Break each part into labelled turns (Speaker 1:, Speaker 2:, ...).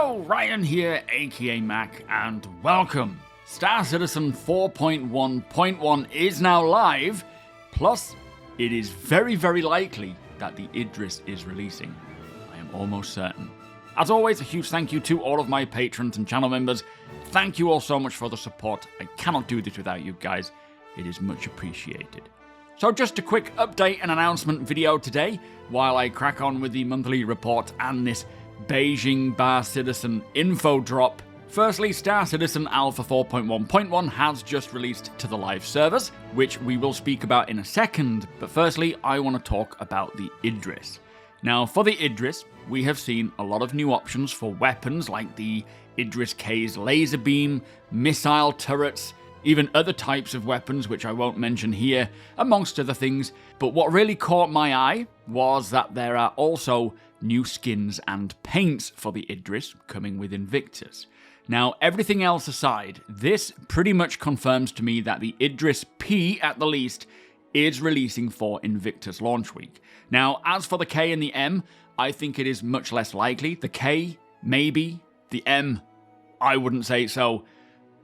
Speaker 1: Hello, Ryan here, aka Mac, and welcome. Star Citizen 4.1.1 is now live, plus it is very, very likely that the Idris is releasing. I am almost certain. As always, a huge thank you to all of my patrons and channel members. Thank you all so much for the support. I cannot do this without you guys. It is much appreciated. So just a quick update and announcement video today, while I crack on with the monthly report and this Beijing Bar Citizen info drop. Firstly, Star Citizen Alpha 4.1.1 has just released to the live servers, which we will speak about in a second, but firstly, I want to talk about the Idris. Now, for the Idris, we have seen a lot of new options for weapons like the Idris K's laser beam, missile turrets, even other types of weapons which I won't mention here, amongst other things. But what really caught my eye was that there are also new skins and paints for the Idris coming with Invictus. Now, everything else aside, this pretty much confirms to me that the Idris P, at the least, is releasing for Invictus launch week. Now, as for the K and the M, I think it is much less likely. The K, maybe. The M, I wouldn't say so.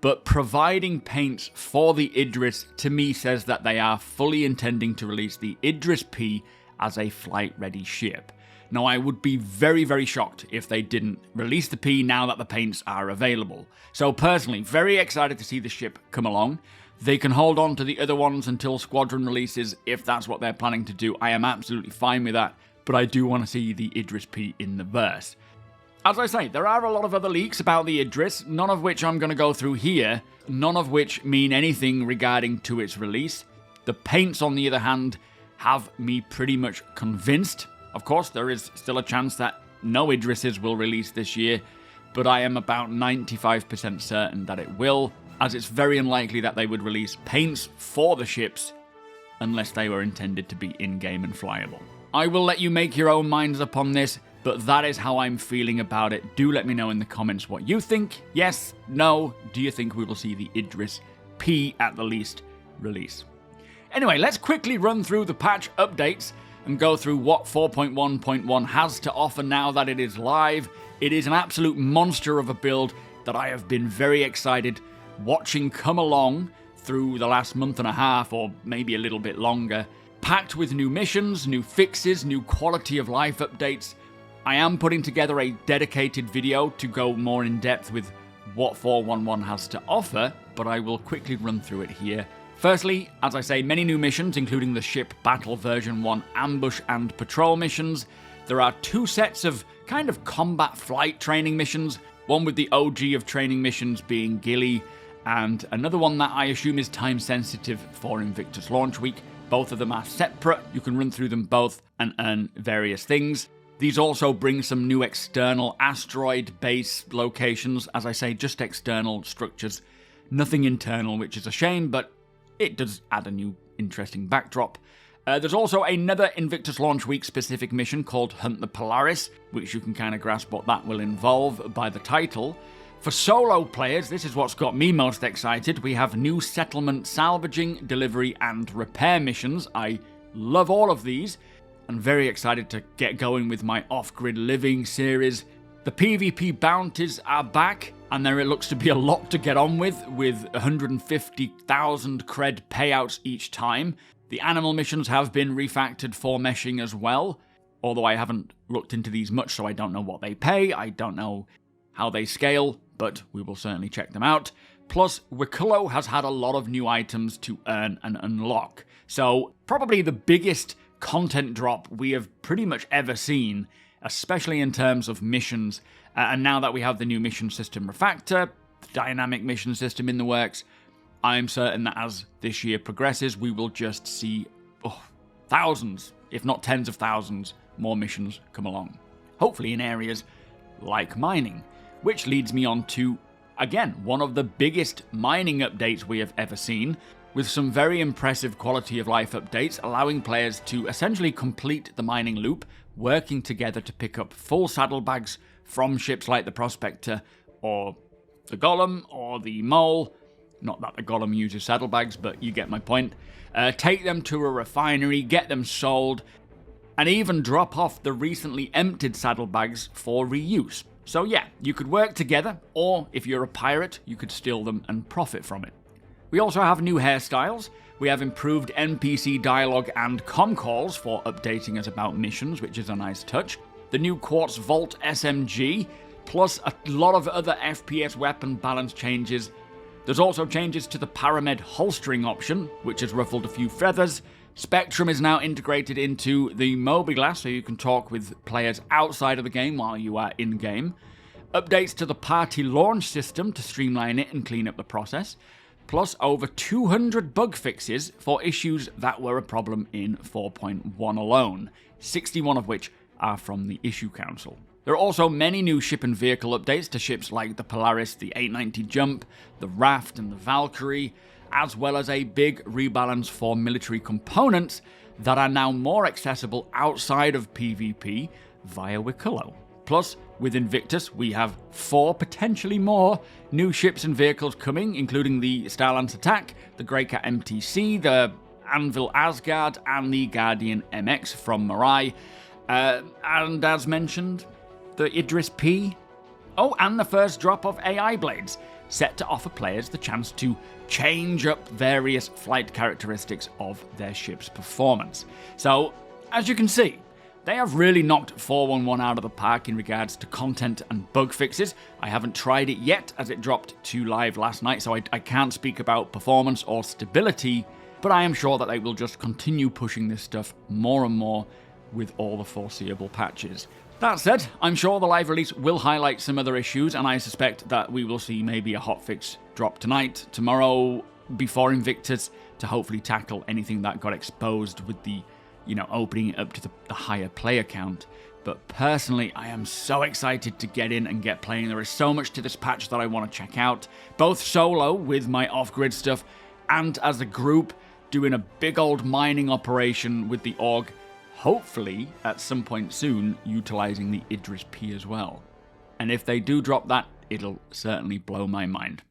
Speaker 1: But providing paints for the Idris, to me, says that they are fully intending to release the Idris P as a flight-ready ship. Now, I would be very, very shocked if they didn't release the P now that the paints are available. So personally, very excited to see the ship come along. They can hold on to the other ones until Squadron releases if that's what they're planning to do. I am absolutely fine with that, but I do want to see the Idris P in the verse. As I say, there are a lot of other leaks about the Idris, none of which I'm going to go through here, none of which mean anything regarding to its release. The paints, on the other hand, have me pretty much convinced. Of course, there is still a chance that no Idrises will release this year, but I am about 95% certain that it will, as it's very unlikely that they would release paints for the ships unless they were intended to be in-game and flyable. I will let you make your own minds up on this, but that is how I'm feeling about it. Do let me know in the comments what you think. Yes? No? Do you think we will see the Idris P, at the least, release? Anyway, let's quickly run through the patch updates and go through what 4.1.1 has to offer now that it is live. It is an absolute monster of a build that I have been very excited watching come along through the last month and a half, or maybe a little bit longer. Packed with new missions, new fixes, new quality of life updates. I am putting together a dedicated video to go more in depth with what 4.1.1 has to offer, but I will quickly run through it here. Firstly, as I say, many new missions, including the Ship Battle Version 1 ambush and patrol missions. There are two sets of kind of combat flight training missions, one with the OG of training missions being Gilly, and another one that I assume is time sensitive for Invictus launch week. Both of them are separate, you can run through them both and earn various things. These also bring some new external asteroid base locations, as I say, just external structures, nothing internal, which is a shame, but it does add a new interesting backdrop. There's also another Invictus launch week specific mission called Hunt the Polaris, which you can kind of grasp what that will involve by the title. For solo players, this is what's got me most excited. We have new settlement salvaging, delivery, and repair missions. I love all of these. I'm very excited to get going with my off-grid living series. The PvP bounties are back, and there it looks to be a lot to get on with 150,000 cred payouts each time. The animal missions have been refactored for meshing as well, although I haven't looked into these much, so I don't know what they pay, I don't know how they scale, but we will certainly check them out. Plus, Wicklow has had a lot of new items to earn and unlock, so probably the biggest content drop we have pretty much ever seen, especially in terms of missions. And now that we have the new mission system refactor, the dynamic mission system in the works, I'm certain that as this year progresses, we will just see thousands, if not tens of thousands, more missions come along. Hopefully in areas like mining, which leads me on to, again, one of the biggest mining updates we have ever seen, with some very impressive quality of life updates, allowing players to essentially complete the mining loop, working together to pick up full saddlebags from ships like the Prospector, or the Golem, or the Mole. Not that the Golem uses saddlebags, but you get my point. Take them to a refinery, get them sold, and even drop off the recently emptied saddlebags for reuse. So yeah, you could work together, or if you're a pirate, you could steal them and profit from it. We also have new hairstyles. We have improved NPC dialogue and comm calls for updating us about missions, which is a nice touch. The new Quartz Vault SMG, plus a lot of other FPS weapon balance changes. There's also changes to the Paramed holstering option, which has ruffled a few feathers. Spectrum is now integrated into the MOBIGlass, so you can talk with players outside of the game while you are in-game. Updates to the party launch system to streamline it and clean up the process. Plus over 200 bug fixes for issues that were a problem in 4.1 alone, 61 of which are from the Issue Council. There are also many new ship and vehicle updates to ships like the Polaris, the 890 Jump, the Raft and the Valkyrie, as well as a big rebalance for military components that are now more accessible outside of PvP via Wicullo. Plus, with Invictus, we have 4, potentially more, new ships and vehicles coming, including the Starlance Attack, the Greycat MTC, the Anvil Asgard, and the Guardian MX from Mirai. And as mentioned, the Idris P. Oh, and the first drop of AI blades, set to offer players the chance to change up various flight characteristics of their ship's performance. So, as you can see, they have really knocked 4.1.1 out of the park in regards to content and bug fixes. I haven't tried it yet, as it dropped to live last night, so I can't speak about performance or stability, but I am sure that they will just continue pushing this stuff more and more with all the foreseeable patches. That said, I'm sure the live release will highlight some other issues, and I suspect that we will see maybe a hotfix drop tonight, tomorrow, before Invictus, to hopefully tackle anything that got exposed with the, opening it up to the higher player count. But personally, I am so excited to get in and get playing. There is so much to this patch that I want to check out, both solo with my off-grid stuff, and as a group, doing a big old mining operation with the Org, hopefully, at some point soon, utilizing the Idris P as well. And if they do drop that, it'll certainly blow my mind.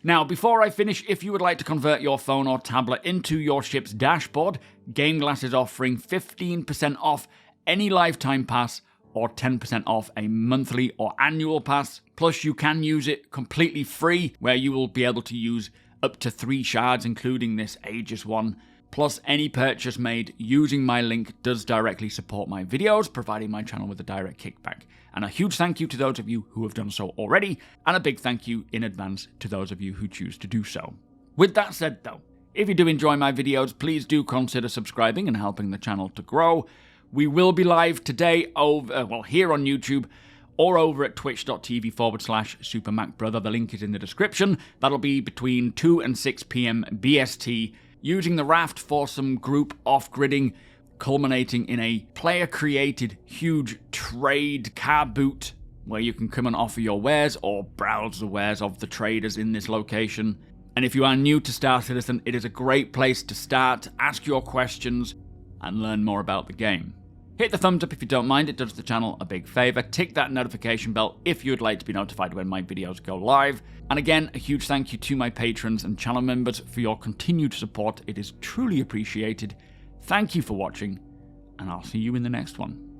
Speaker 1: Now, before I finish, if you would like to convert your phone or tablet into your ship's dashboard, GameGlass is offering 15% off any lifetime pass or 10% off a monthly or annual pass. Plus, you can use it completely free, where you will be able to use up to 3 shards, including this Aegis one. Plus, any purchase made using my link does directly support my videos, providing my channel with a direct kickback. And a huge thank you to those of you who have done so already, and a big thank you in advance to those of you who choose to do so. With that said though, if you do enjoy my videos, please do consider subscribing and helping the channel to grow. We will be live today here on YouTube, or over at twitch.tv/SuperMacBrother. The link is in the description. That'll be between 2 and 6 PM BST, using the Raft for some group off-gridding, culminating in a player-created huge trade car boot, where you can come and offer your wares or browse the wares of the traders in this location. And if you are new to Star Citizen, it is a great place to start, ask your questions, and learn more about the game. Hit the thumbs up if you don't mind, it does the channel a big favour. Tick that notification bell if you'd like to be notified when my videos go live. And again, a huge thank you to my patrons and channel members for your continued support. It is truly appreciated. Thank you for watching, and I'll see you in the next one.